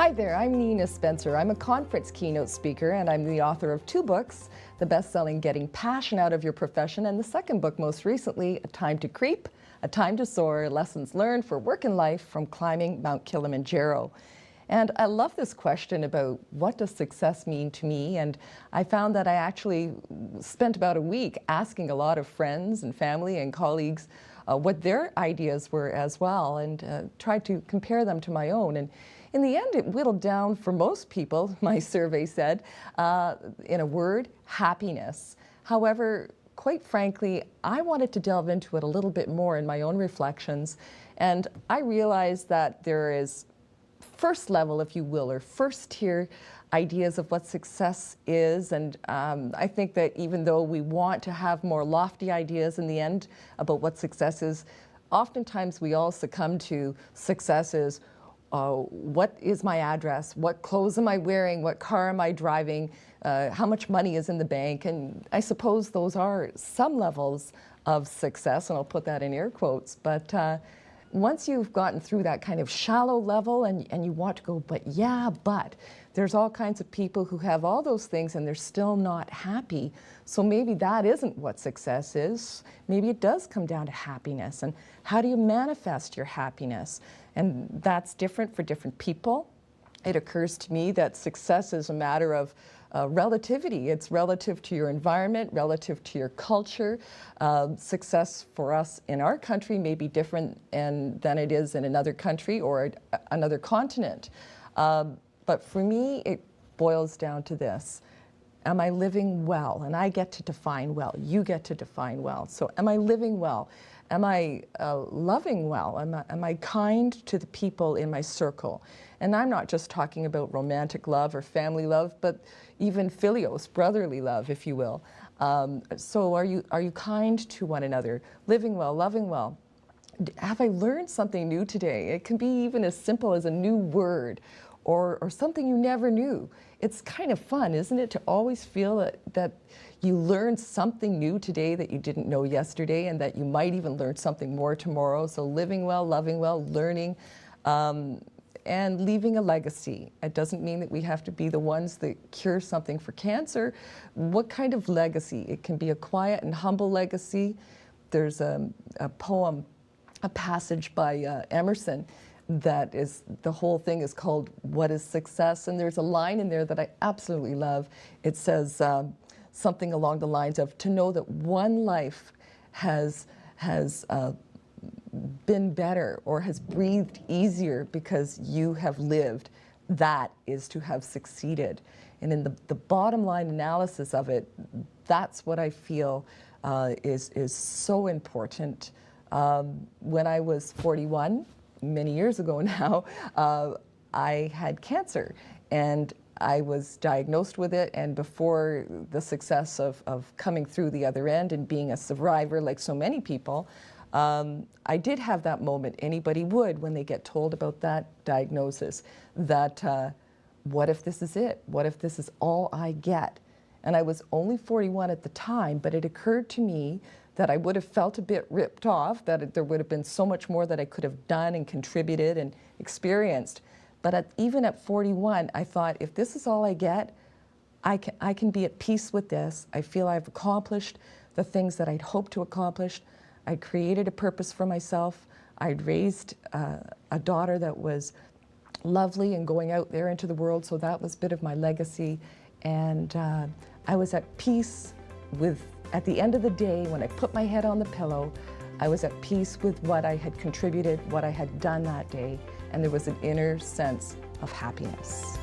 Hi there, I'm Nina Spencer. I'm a conference keynote speaker and I'm the author of 2 books, the best-selling Getting Passion Out of Your Profession, and the second book most recently, A Time to Creep, A Time to Soar, Lessons Learned for Work and Life from Climbing Mount Kilimanjaro. And I love this question about what does success mean to me, and I found that I actually spent about a week asking a lot of friends and family and colleagues what their ideas were as well, and tried to compare them to my own. And in the end, it whittled down for most people, my survey said, in a word, happiness. However, quite frankly, I wanted to delve into it a little bit more in my own reflections, and I realized that there is first level, if you will, or first tier ideas of what success is. And I think that even though we want to have more lofty ideas in the end about what success is, oftentimes we all succumb to success is, what is my address? What clothes am I wearing? What car am I driving? How much money is in the bank? And I suppose those are some levels of success, and I'll put that in air quotes. But once you've gotten through that kind of shallow level and you want to go, but there's all kinds of people who have all those things and they're still not happy. So maybe that isn't what success is. Maybe it does come down to happiness. And how do you manifest your happiness? And that's different for different people. It occurs to me that success is a matter of relativity. It's relative to your environment, relative to your culture. Success for us in our country may be different than it is in another country or another continent. But for me, it boils down to this. Am I living well? And I get to define well. You get to define well. So am I living well? Am I loving well? Am I kind to the people in my circle? And I'm not just talking about romantic love or family love, but even philios, brotherly love, if you will. So are you kind to one another? Living well, loving well. Have I learned something new today? It can be even as simple as a new word or something you never knew. It's kind of fun, isn't it, to always feel that you learned something new today that you didn't know yesterday, and that you might even learn something more tomorrow. So living well, loving well, learning, and leaving a legacy. It doesn't mean that we have to be the ones that cure something for cancer. What kind of legacy? It can be a quiet and humble legacy. There's a poem, a passage by Emerson, that is, the whole thing is called What is Success? And there's a line in there that I absolutely love. It says something along the lines of, to know that one life has been better or has breathed easier because you have lived, that is to have succeeded. And in the bottom line analysis of it, that's what I feel is so important. When I was 41, many years ago now, I had cancer, and I was diagnosed with it, and before the success of coming through the other end and being a survivor like so many people, I did have that moment. Anybody would when they get told about that diagnosis, that what if this is it? What if this is all I get? And I was only 41 at the time, but it occurred to me that I would have felt a bit ripped off, that there would have been so much more that I could have done and contributed and experienced. But even at 41, I thought, if this is all I get, I can be at peace with this. I feel I've accomplished the things that I'd hoped to accomplish. I created a purpose for myself. I'd raised a daughter that was lovely and going out there into the world, so that was a bit of my legacy. And I was at peace with, at the end of the day, when I put my head on the pillow, I was at peace with what I had contributed, what I had done that day, and there was an inner sense of happiness.